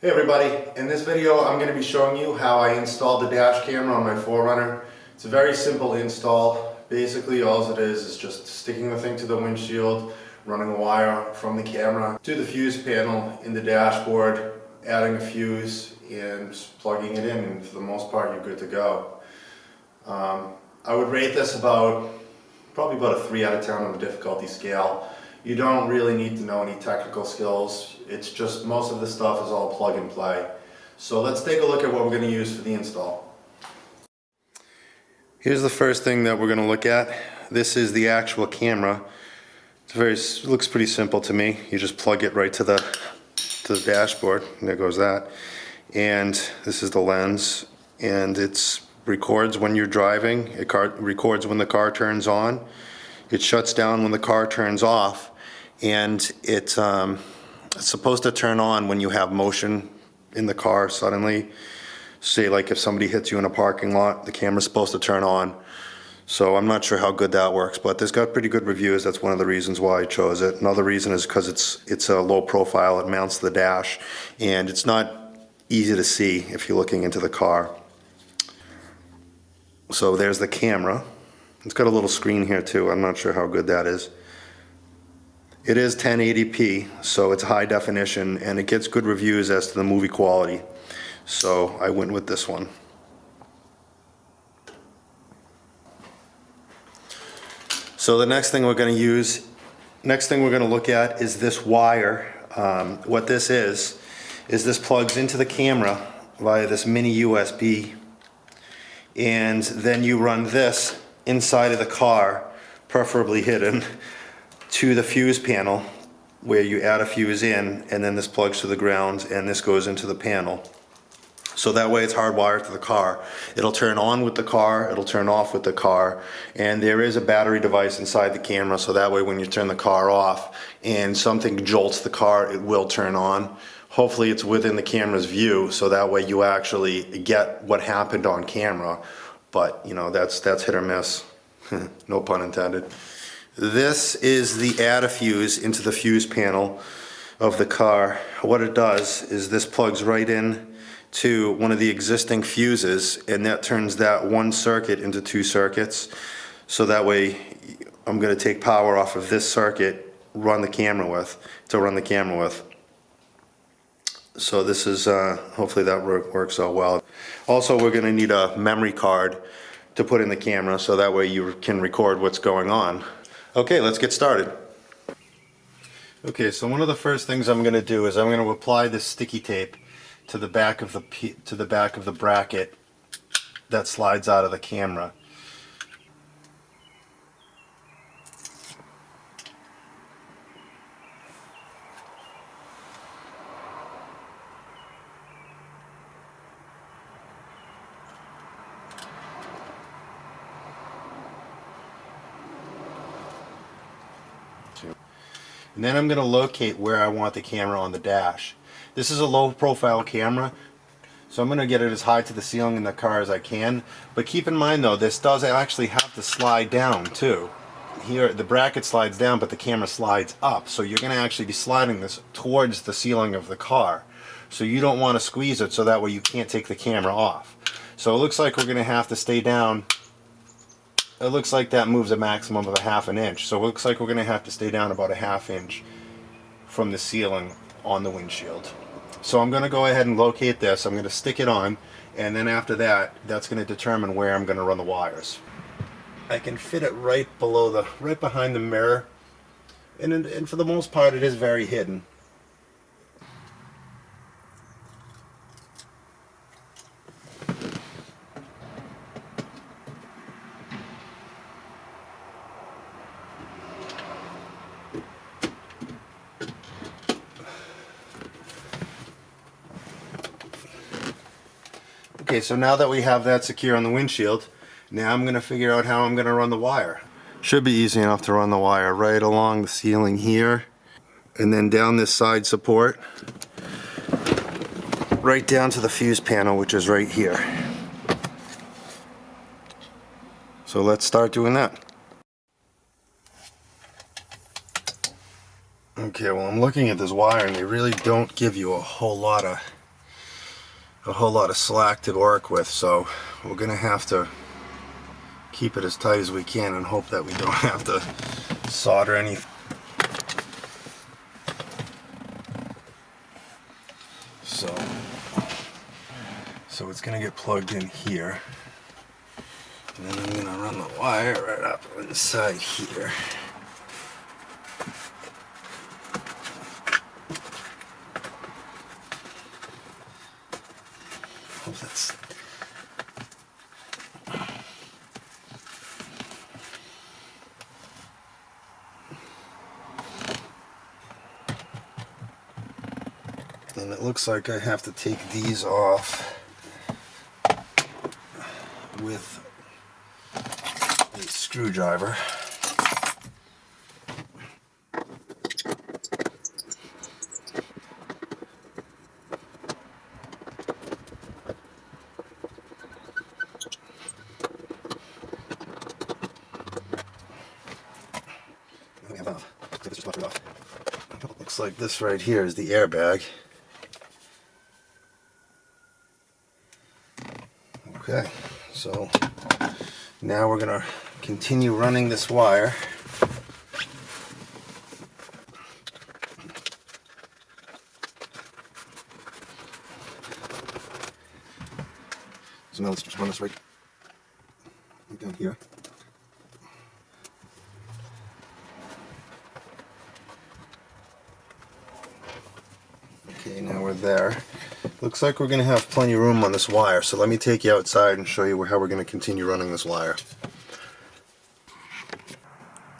Hey everybody, in this video I'm going to be showing you how I installed the dash camera on my 4Runner. It's a very simple install. Basically all it is just sticking the thing to the windshield, running a wire from the camera to the fuse panel in the dashboard, adding a fuse and plugging it in, and for the most part you're good to go. I would rate this probably about a 3 out of 10 on the difficulty scale. You don't really need to know any technical skills. It's just most of the stuff is all plug and play. So let's take a look at what we're going to use for the install. Here's the first thing that we're going to look at. This is the actual camera. It looks pretty simple to me. You just plug it right to the dashboard, and there goes that. And this is the lens, and it records when you're driving. It records when the car turns on. It shuts down when the car turns off, and it's supposed to turn on when you have motion in the car suddenly. Say like if somebody hits you in a parking lot, the camera's supposed to turn on. So I'm not sure how good that works, but it's got pretty good reviews. That's one of the reasons why I chose it. Another reason is because it's a low profile. It mounts to the dash, and it's not easy to see if you're looking into the car. So there's the camera. It's got a little screen here too. I'm not sure how good that is. It is 1080p, so it's high definition, and it gets good reviews as to the movie quality. So I went with this one. So the next thing we're going to look at is this wire. What this is this plugs into the camera via this mini USB, and then you run this inside of the car, preferably hidden, to the fuse panel, where you add a fuse in, and then this plugs to the ground, and this goes into the panel. So that way it's hardwired to the car. It'll turn on with the car, it'll turn off with the car, and there is a battery device inside the camera, so that way when you turn the car off and something jolts the car, it will turn on. Hopefully it's within the camera's view, so that way you actually get what happened on camera. But you know, that's hit or miss. No pun intended. This is the add a fuse into the fuse panel of the car. What it does is this plugs right in to one of the existing fuses, and that turns that one circuit into 2 circuits. So that way I'm going to take power off of this circuit, to run the camera with. So this is, hopefully that works out well. Also, we're going to need a memory card to put in the camera, so that way you can record what's going on. Okay, let's get started. Okay, so one of the first things I'm going to do is I'm going to apply this sticky tape to the back of the bracket that slides out of the camera. And then I'm going to locate where I want the camera on the dash. This is a low profile camera, so I'm going to get it as high to the ceiling in the car as I can. But keep in mind though, this does actually have to slide down too. Here the bracket slides down, but the camera slides up, so you're going to actually be sliding this towards the ceiling of the car. So you don't want to squeeze it, so that way you can't take the camera off. So it looks like we're going to have to stay down. It looks like that moves a maximum of a ½ an inch, so it looks like we're going to have to stay down about a ½ inch from the ceiling on the windshield. So I'm going to go ahead and locate this. I'm going to stick it on, and then after that, that's going to determine where I'm going to run the wires. I can fit it right behind the mirror, and for the most part it is very hidden. Okay, so now that we have that secure on the windshield, now I'm going to figure out how I'm going to run the wire. Should be easy enough to run the wire right along the ceiling here, and then down this side support, right down to the fuse panel, which is right here. So let's start doing that. Okay, well I'm looking at this wire and they really don't give you a whole lot of a whole lot of slack to work with, so we're gonna have to keep it as tight as we can and hope that we don't have to solder anything. So it's gonna get plugged in here, and then I'm gonna run the wire right up inside here. And it looks like I have to take these off with a screwdriver. Looks like this right here is the airbag. Okay, so now we're going to continue running this wire. So now let's just run this right down here. Okay, now we're there. Looks like we're going to have plenty of room on this wire, so let me take you outside and show you how we're going to continue running this wire.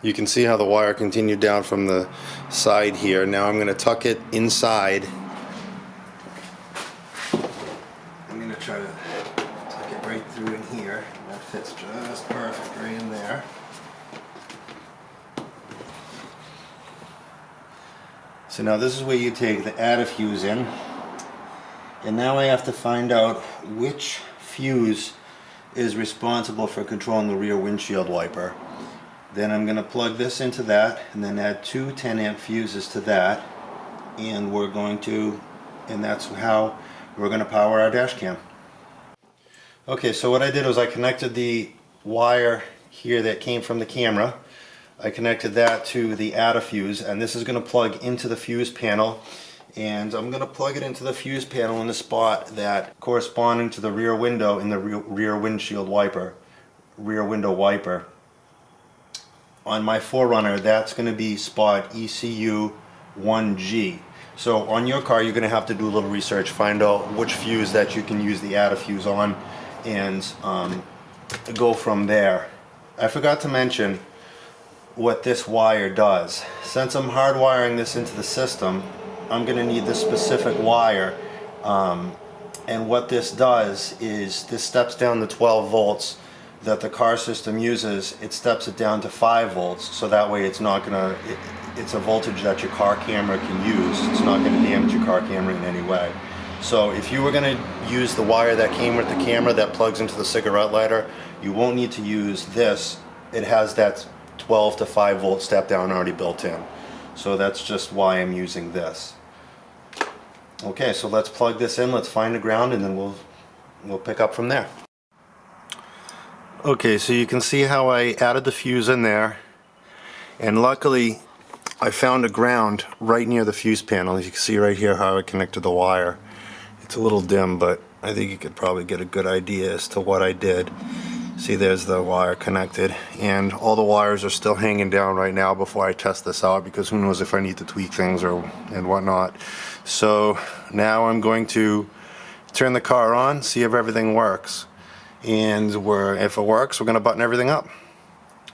You can see how the wire continued down from the side here. Now I'm going to tuck it inside. I'm going to try to tuck it right through in here. That fits just perfect right in there. So now this is where you take the adder fuse in. And now I have to find out which fuse is responsible for controlling the rear windshield wiper. Then I'm going to plug this into that and then add two 10 amp fuses to that, and that's how we're going to power our dash cam. Okay, so what I did was I connected the wire here that came from the camera. I connected that to the adder fuse, and this is going to plug into the fuse panel. And I'm going to plug it into the fuse panel in the spot that corresponding to the rear window in the rear windshield wiper, rear window wiper. On my 4Runner, that's going to be spot ECU 1G. So on your car, you're going to have to do a little research, find out which fuse that you can use the adder fuse on, and go from there. I forgot to mention what this wire does. Since I'm hardwiring this into the system, I'm going to need this specific wire, and what this does is this steps down the 12 volts that the car system uses. It steps it down to 5 volts, so that way it's not gonna it's a voltage that your car camera can use. It's not going to damage your car camera in any way. So if you were going to use the wire that came with the camera that plugs into the cigarette lighter, you won't need to use this. It has that 12 to 5 volt step down already built in. So that's just why I'm using this. Okay, so let's plug this in, let's find the ground, and then we'll pick up from there. Okay, so you can see how I added the fuse in there, and luckily I found a ground right near the fuse panel. You can see right here how I connected the wire. It's a little dim, but I think you could probably get a good idea as to what I did. See, there's the wire connected, and all the wires are still hanging down right now before I test this out, because who knows if I need to tweak things and whatnot. So now I'm going to turn the car on, see if everything works, and if it works, we're going to button everything up.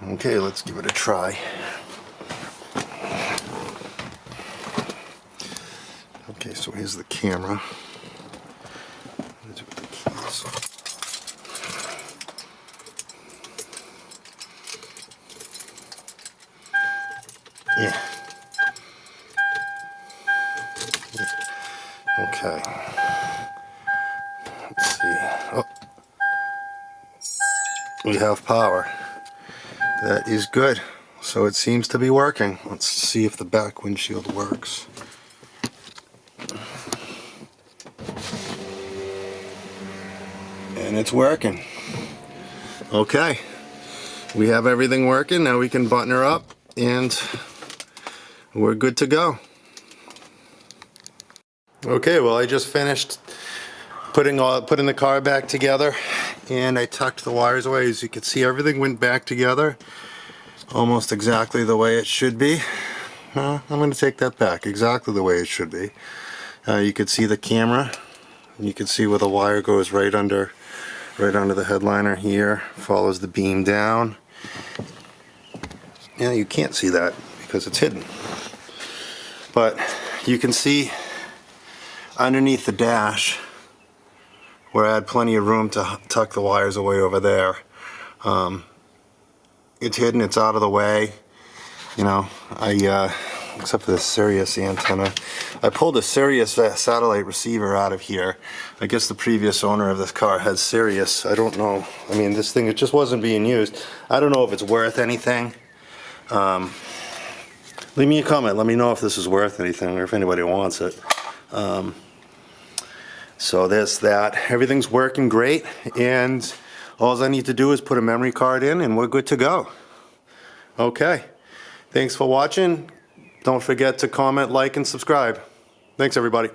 Okay, let's give it a try. Okay, so here's the camera. Yeah. Okay. Let's see. Oh. We have power. That is good. So it seems to be working. Let's see if the back windshield works. And it's working. Okay, we have everything working. Now we can button her up and we're good to go. Okay, well, I just finished putting the car back together, and I tucked the wires away. As you can see, everything went back together almost exactly the way it should be. I'm going to take that back, exactly the way it should be. You can see the camera, and you can see where the wire goes right under the headliner here, follows the beam down. Yeah, you can't see that because it's hidden, but you can see underneath the dash where I had plenty of room to tuck the wires away over there. It's hidden, it's out of the way. You know, except for the Sirius antenna. I pulled a Sirius satellite receiver out of here. I guess the previous owner of this car had Sirius. I don't know. I mean, this thing, it just wasn't being used. I don't know if it's worth anything. Leave me a comment. Let me know if this is worth anything or if anybody wants it. So there's that. Everything's working great, and all I need to do is put a memory card in and we're good to go. Okay. Thanks for watching. Don't forget to comment, like, and subscribe. Thanks, everybody.